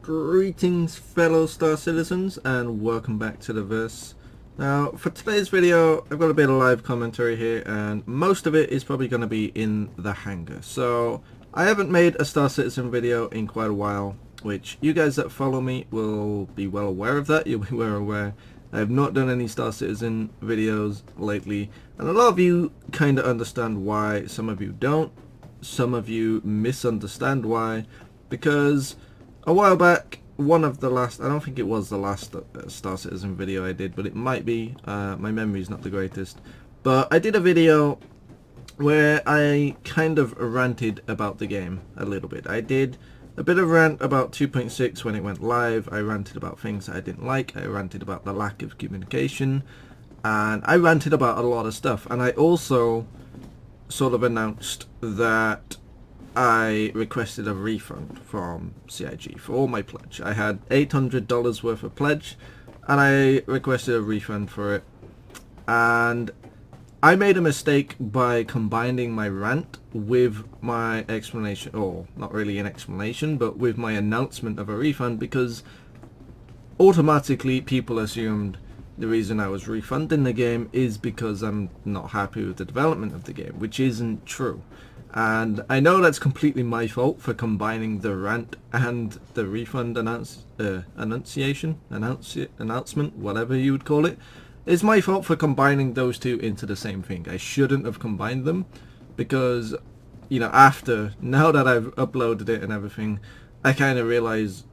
Greetings fellow Star Citizens and welcome back to the verse. Now for today's video I've got a bit of live commentary here and most of it is probably going to be in the hangar. So I haven't made a Star Citizen video in quite a while, which you guys that follow me will be well aware of that. You'll be well aware I have not done any Star Citizen videos lately, and a lot of you kind of understand why, some of you don't, some of you misunderstand why, because a while back, one of the last, I don't think it was the last Star Citizen video I did, but it might be, my memory's not the greatest, but I did a video where I kind of ranted about the game a little bit. I did a bit of rant about 2.6 when it went live. I ranted about things that I didn't like, I ranted about the lack of communication, and I ranted about a lot of stuff, and I also sort of announced that I requested a refund from CIG for all my pledge. I had $800 worth of pledge and I requested a refund for it, and I made a mistake by combining my rant with my explanation, or not really an explanation, but with my announcement of a refund, because automatically people assumed the reason I was refunding the game is because I'm not happy with the development of the game, which isn't true. And I know that's completely my fault for combining the rant and the refund announcement, whatever you would call it. It's my fault for combining those two into the same thing. I shouldn't have combined them, because, you know, now that I've uploaded it and everything, I kind of realize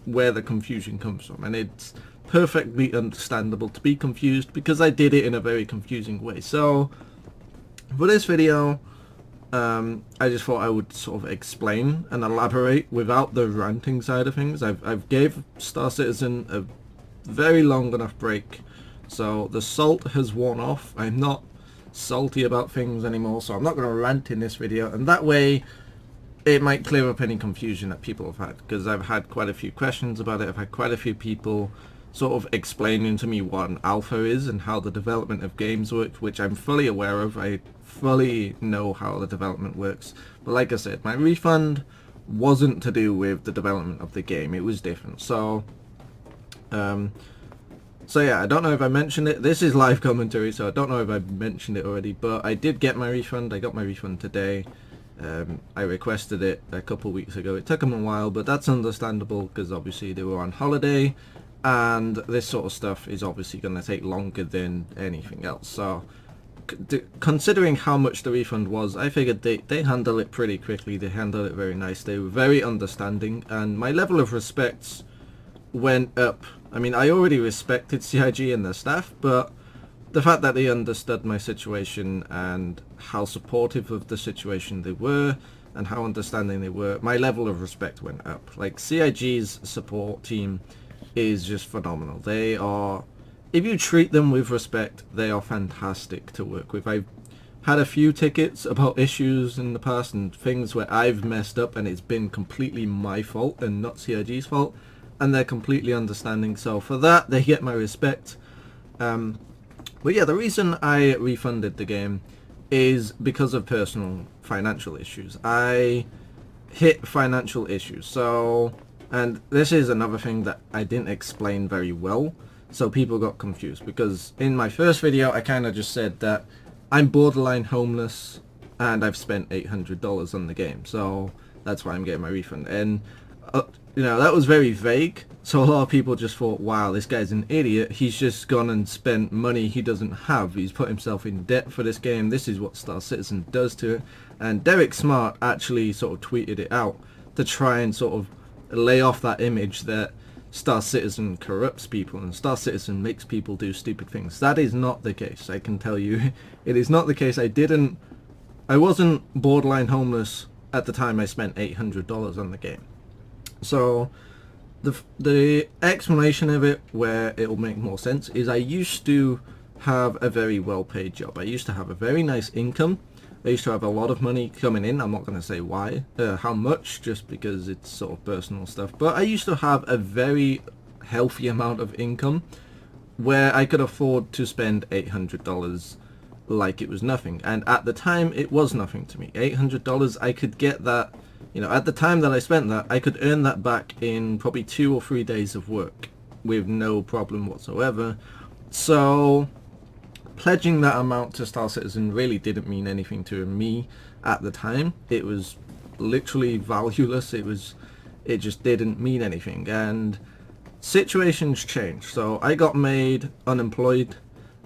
where the confusion comes from, and it's perfectly understandable to be confused because I did it in a very confusing way. So for this video, I just thought I would sort of explain and elaborate without the ranting side of things. I've gave Star Citizen a very long enough break, so the salt has worn off. I'm not salty about things anymore, so I'm not going to rant in this video, and that way it might clear up any confusion that people have had, because I've had quite a few questions about it. I've had quite a few people sort of explaining to me what an alpha is and how the development of games work, which I'm fully aware of. I fully know how the development works, but like I said, my refund wasn't to do with the development of the game. It was different. So yeah, I don't know if I mentioned it. This is live commentary, so I don't know if I mentioned it already, but I did get my refund. I got my refund today. I requested it a couple weeks ago. It took them a while, but that's understandable because obviously they were on holiday, and this sort of stuff is obviously going to take longer than anything else. So considering how much the refund was, I figured they handle it pretty quickly. They handled it very nice. They were very understanding, and my level of respect went up. I mean, I already respected CIG and their staff, but the fact that they understood my situation and how supportive of the situation they were and how understanding they were, my level of respect went up. Like, CIG's support team is just phenomenal. They are, if you treat them with respect, they are fantastic to work with. I've had a few tickets about issues in the past and things where I've messed up and it's been completely my fault and not CIG's fault, and they're completely understanding. So for that, they get my respect. But yeah, the reason I refunded the game is because of personal financial issues. I hit financial issues. So, and this is another thing that I didn't explain very well, so people got confused, because in my first video I kind of just said that I'm borderline homeless and I've spent $800 on the game, so that's why I'm getting my refund. And you know, that was very vague, so a lot of people just thought, wow, this guy's an idiot, he's just gone and spent money he doesn't have, he's put himself in debt for this game, this is what Star Citizen does to it. And Derek Smart actually sort of tweeted it out to try and sort of lay off that image that Star Citizen corrupts people and Star Citizen makes people do stupid things. That is not the case, I can tell you. It is not the case. I wasn't borderline homeless at the time I spent $800 on the game. So the explanation of it, where it will make more sense, is I used to have a very well-paid job. I used to have a very nice income. I used to have a lot of money coming in. I'm not going to say why, how much, just because it's sort of personal stuff. But I used to have a very healthy amount of income where I could afford to spend $800 like it was nothing. And at the time, it was nothing to me. $800, I could get that You know, at the time that I spent that, I could earn that back in probably 2 or 3 days of work with no problem whatsoever. So pledging that amount to Star Citizen really didn't mean anything to me at the time. It was literally valueless. It just didn't mean anything. And situations change. So I got made unemployed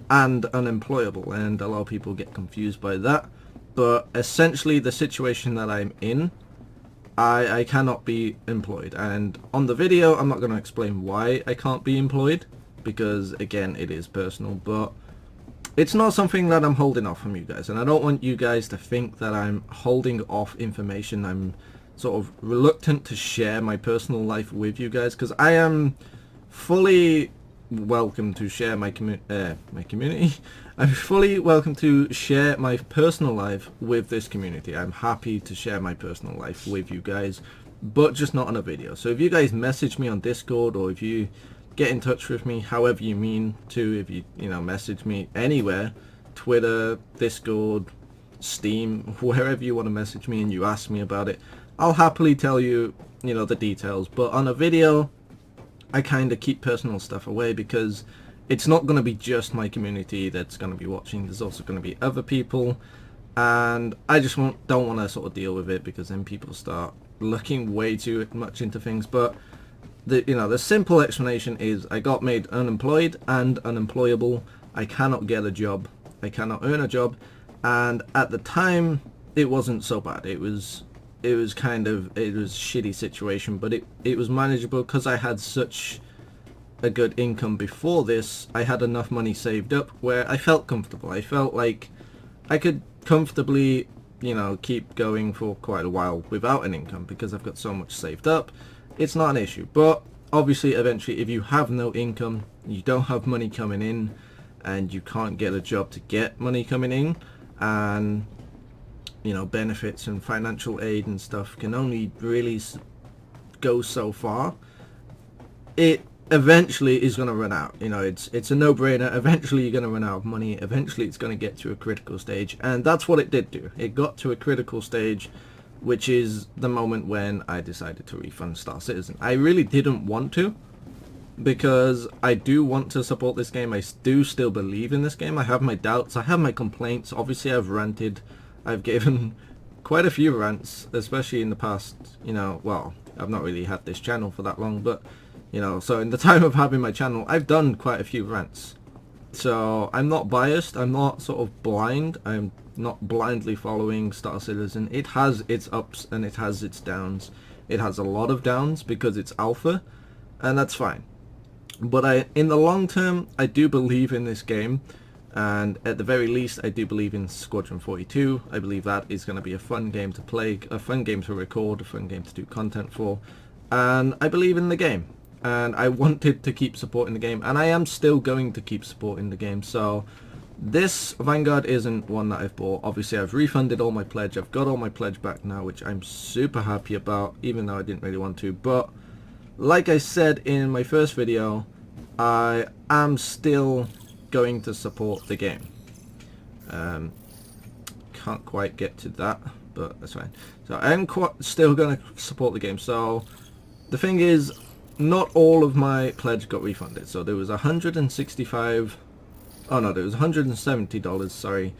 and unemployable, and a lot of people get confused by that. But essentially the situation that I'm in, I cannot be employed. And on the video, I'm not going to explain why I can't be employed, because again, it is personal, but it's not something that I'm holding off from you guys. And I don't want you guys to think that I'm holding off information. I'm sort of reluctant to share my personal life with you guys, because I am fully welcome to share my community. I'm fully welcome to share my personal life with this community. I'm happy to share my personal life with you guys, but just not on a video. So if you guys message me on Discord, or if you get in touch with me however you mean to, if you message me anywhere, Twitter, Discord, Steam, wherever you want to message me and you ask me about it, I'll happily tell you, the details. But on a video, I kind of keep personal stuff away, because it's not going to be just my community that's going to be watching. There's also going to be other people, and I just don't want to sort of deal with it, because then people start looking way too much into things. But the simple explanation is I got made unemployed and unemployable. I cannot get a job. I cannot earn a job. And at the time, it wasn't so bad. It was a shitty situation, but it was manageable, because I had such a good income before this. I had enough money saved up where I felt comfortable. I felt like I could comfortably, keep going for quite a while without an income, because I've got so much saved up. It's not an issue. But obviously, eventually, if you have no income, you don't have money coming in, and you can't get a job to get money coming in, and benefits and financial aid and stuff can only really go so far. It eventually is going to run out. It's a no-brainer. Eventually you're going to run out of money. Eventually it's going to get to a critical stage, and that's what it did do. It got to a critical stage, which is the moment when I decided to refund Star Citizen. I really didn't want to, because I do want to support this game. I do still believe in this game. I have my doubts. I have my complaints. Obviously I've ranted. I've given quite a few rants, especially in the past, well, I've not really had this channel for that long, but, so in the time of having my channel, I've done quite a few rants. So I'm not biased, I'm not sort of blind, I'm not blindly following Star Citizen. It has its ups and it has its downs. It has a lot of downs because it's alpha, and that's fine. But in the long term, I do believe in this game. And at the very least, I do believe in Squadron 42. I believe that is going to be a fun game to play, a fun game to record, a fun game to do content for. And I believe in the game. And I wanted to keep supporting the game. And I am still going to keep supporting the game. So this Vanguard isn't one that I've bought. Obviously, I've refunded all my pledge. I've got all my pledge back now, which I'm super happy about, even though I didn't really want to. But like I said in my first video, I am still going to support the game. Can't quite get to that, but that's fine. So I am still going to support the game. So the thing is, not all of my pledge got refunded. So there was $165, oh no, there was $170, sorry,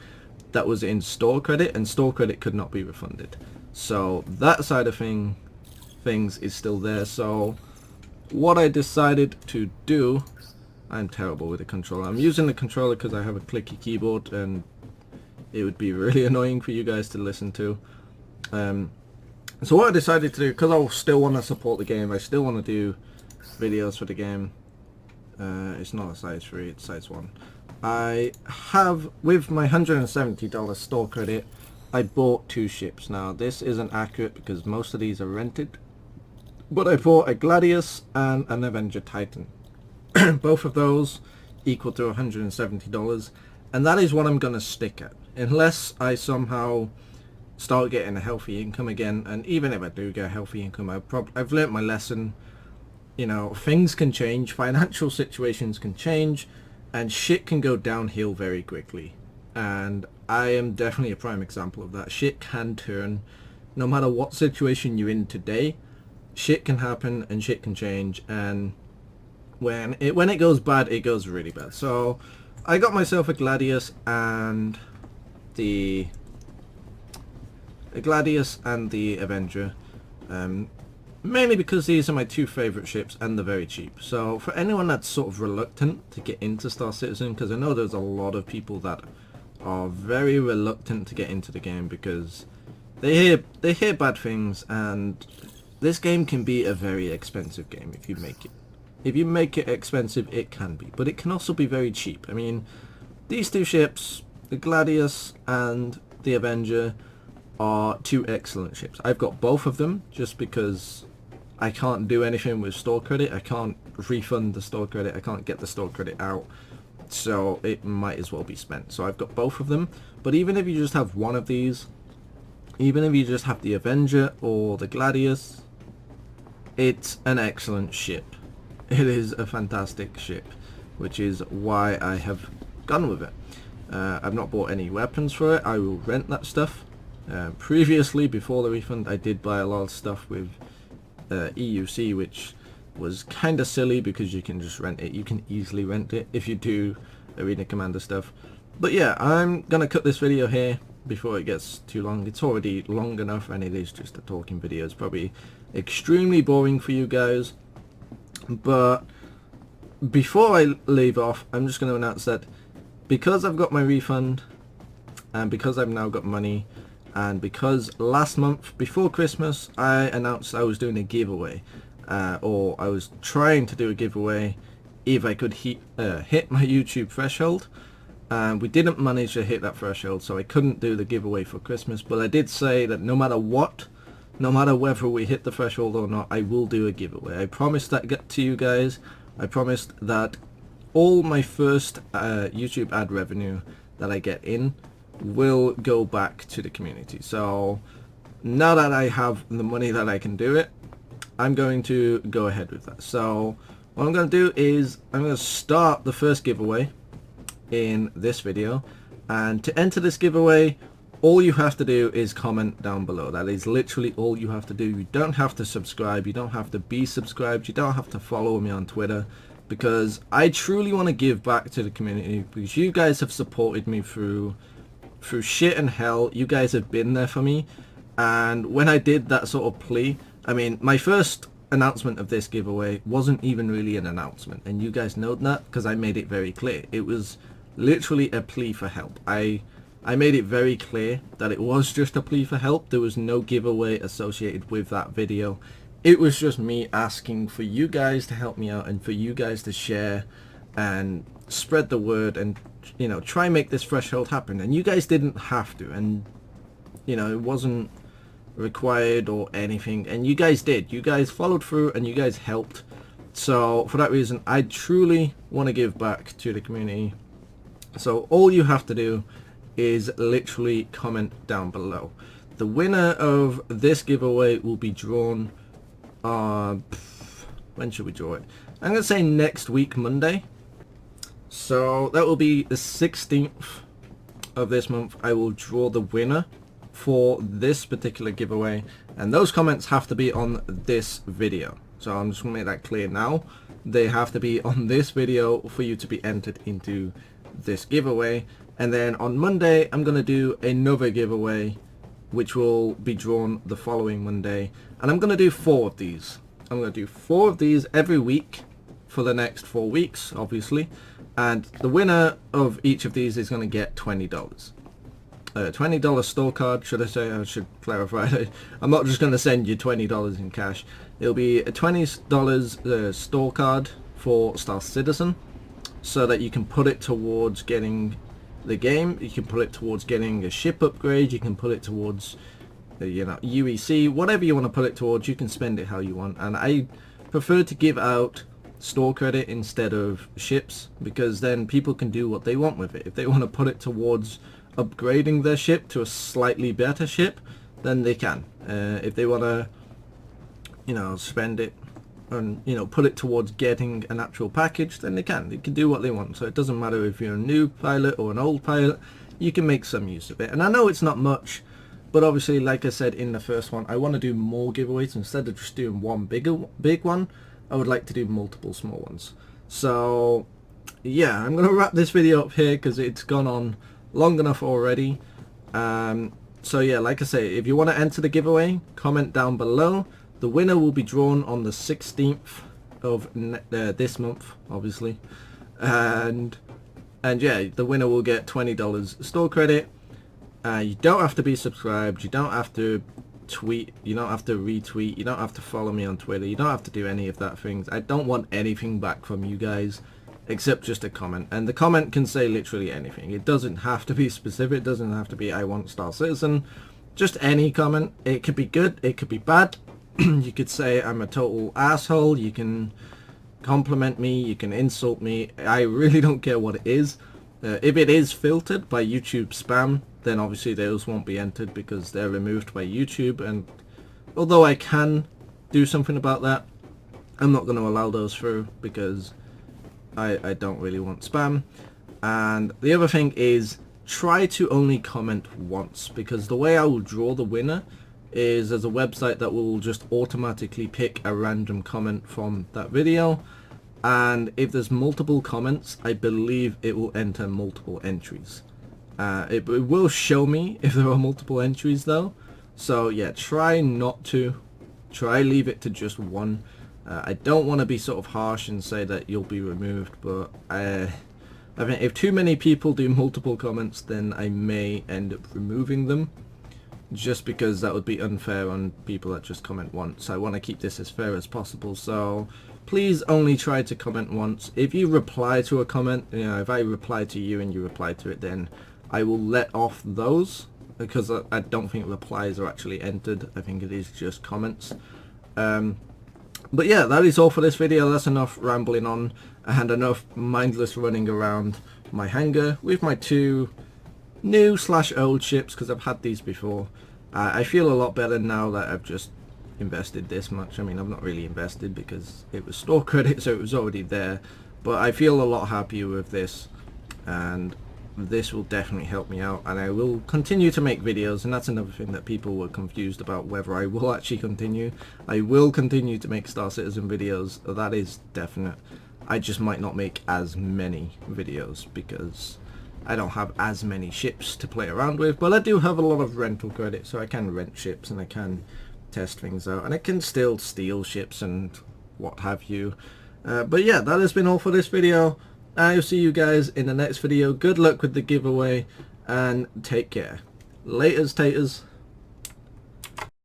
that was in store credit, and store credit could not be refunded. So that side of things is still there. So what I decided to do, I'm terrible with the controller. I'm using the controller because I have a clicky keyboard, and it would be really annoying for you guys to listen to. So what I decided to do, because I still want to support the game, I still want to do videos for the game. It's not a size 3, it's size 1. I have, with my $170 store credit, I bought 2 ships. Now this isn't accurate because most of these are rented, but I bought a Gladius and an Avenger Titan. Both of those equal to $170, and that is what I'm going to stick at, unless I somehow start getting a healthy income again. And even if I do get a healthy income, I've learnt my lesson. Things can change, financial situations can change, and shit can go downhill very quickly. And I am definitely a prime example of that. Shit can turn. no matter what situation you're in today, shit can happen and shit can change, and when it goes bad, it goes really bad. So I got myself a Gladius and the Avenger, mainly because these are my two favorite ships and they're very cheap. So for anyone that's sort of reluctant to get into Star Citizen, because I know there's a lot of people that are very reluctant to get into the game because they hear bad things, and this game can be a very expensive game if you make it. If you make it expensive, it can be, but it can also be very cheap. I mean, these two ships, the Gladius and the Avenger, are two excellent ships. I've got both of them just because I can't do anything with store credit. I can't refund the store credit. I can't get the store credit out, so it might as well be spent. So I've got both of them. But even if you just have one of these, even if you just have the Avenger or the Gladius, it's an excellent ship. It is a fantastic ship, which is why I have gone with it. I've not bought any weapons for it. I will rent that stuff. Previously, before the refund, I did buy a lot of stuff with EUC, which was kind of silly because you can just rent it. You can easily rent it if you do Arena Commander stuff. But yeah, I'm going to cut this video here before it gets too long. It's already long enough, and it is just a talking video. It's probably extremely boring for you guys. But before I leave off, I'm just going to announce that because I've got my refund, and because I've now got money, and because last month before Christmas I announced I was doing a giveaway, or I was trying to do a giveaway if I could hit my YouTube threshold, and we didn't manage to hit that threshold, so I couldn't do the giveaway for Christmas. But I did say that no matter what, no matter whether we hit the threshold or not, I will do a giveaway. I promised that to you guys. I promised that all my first YouTube ad revenue that I get in will go back to the community. So now that I have the money that I can do it, I'm going to go ahead with that. So what I'm going to do is I'm going to start the first giveaway in this video, and to enter this giveaway, all you have to do is comment down below. That is literally all you have to do. You don't have to subscribe, you don't have to be subscribed, you don't have to follow me on Twitter, because I truly want to give back to the community, because you guys have supported me through shit and hell. You guys have been there for me, and when I did that sort of plea, I mean, my first announcement of this giveaway wasn't even really an announcement, and you guys know that because I made it very clear. It was literally a plea for help. I made it very clear that it was just a plea for help. There was no giveaway associated with that video. It was just me asking for you guys to help me out and for you guys to share and spread the word and, you know, try and make this threshold happen. And you guys didn't have to, and, you know, it wasn't required or anything, and you guys did. You guys followed through and you guys helped. So for that reason, I truly want to give back to the community. So all you have to do is literally comment down below. The winner of this giveaway will be drawn when should we draw it? I'm gonna say next week, Monday. So that will be the 16th of this month. I will draw the winner for this particular giveaway, and those comments have to be on this video. So I'm just gonna make that clear now. They have to be on this video for you to be entered into this giveaway. And then on Monday, I'm going to do another giveaway, which will be drawn the following Monday. And I'm going to do 4 of these. I'm going to do 4 of these every week for the next 4 weeks, obviously. And the winner of each of these is going to get $20. $20 store card, should I say? I should clarify. I'm not just going to send you $20 in cash. It'll be a $20 store card for Star Citizen, so that you can put it towards getting the game. You can put it towards getting a ship upgrade. You can put it towards, you know, UEC, whatever you want to put it towards. You can spend it how you want, and I prefer to give out store credit instead of ships, because then people can do what they want with it. If they want to put it towards upgrading their ship to a slightly better ship, then they can. If they want to, you know, spend it and, you know, put it towards getting an actual package, then they can do what they want. So it doesn't matter if you're a new pilot or an old pilot, you can make some use of it. And I know it's not much, But obviously, like I said in the first one, I want to do more giveaways. Instead of just doing one big one, I would like to do multiple small ones. So yeah, I'm going to wrap this video up here because it's gone on long enough already. So yeah, like I say, if you want to enter the giveaway, comment down below. The winner will be drawn on the 16th of this month, obviously. And yeah, the winner will get $20 store credit. You don't have to be subscribed, you don't have to tweet, you don't have to retweet, you don't have to follow me on Twitter, you don't have to do any of that things. I don't want anything back from you guys except just a comment, and the comment can say literally anything. It doesn't have to be specific, it doesn't have to be I want Star Citizen, just any comment. It could be good, it could be bad. You could say I'm a total asshole, you can compliment me, you can insult me. I really don't care what it is. If it is filtered by YouTube spam, then obviously those won't be entered because they're removed by YouTube, and although I can do something about that, I'm not going to allow those through because I don't really want spam. And the other thing is, try to only comment once, because the way I will draw the winner is there's a website that will just automatically pick a random comment from that video, and if there's multiple comments, I believe it will enter multiple entries. It will show me if there are multiple entries though, so yeah, try not to. Try leave it to just one. I don't want to be sort of harsh and say that you'll be removed, but I mean, if too many people do multiple comments, then I may end up removing them, just because that would be unfair on people that just comment once. I want to keep this as fair as possible, so please only try to comment once. If you reply to a comment, you know, if I reply to you and you reply to it, then I will let off those, because I don't think replies are actually entered. I think it is just comments. But yeah, that is all for this video. That's enough rambling on and enough mindless running around my hangar with my two new / old ships, because I've had these before. I feel a lot better now that I've just invested this much. I mean, I've not really invested because it was store credit, so it was already there, but I feel a lot happier with this, and this will definitely help me out, and I will continue to make videos. And that's another thing that people were confused about, whether I will actually continue. I will continue to make Star Citizen videos, that is definite. I just might not make as many videos because I don't have as many ships to play around with, but I do have a lot of rental credit, so I can rent ships and I can test things out, and I can still steal ships and what have you. But yeah, that has been all for this video. I'll see you guys in the next video. Good luck with the giveaway and take care. Laters, taters.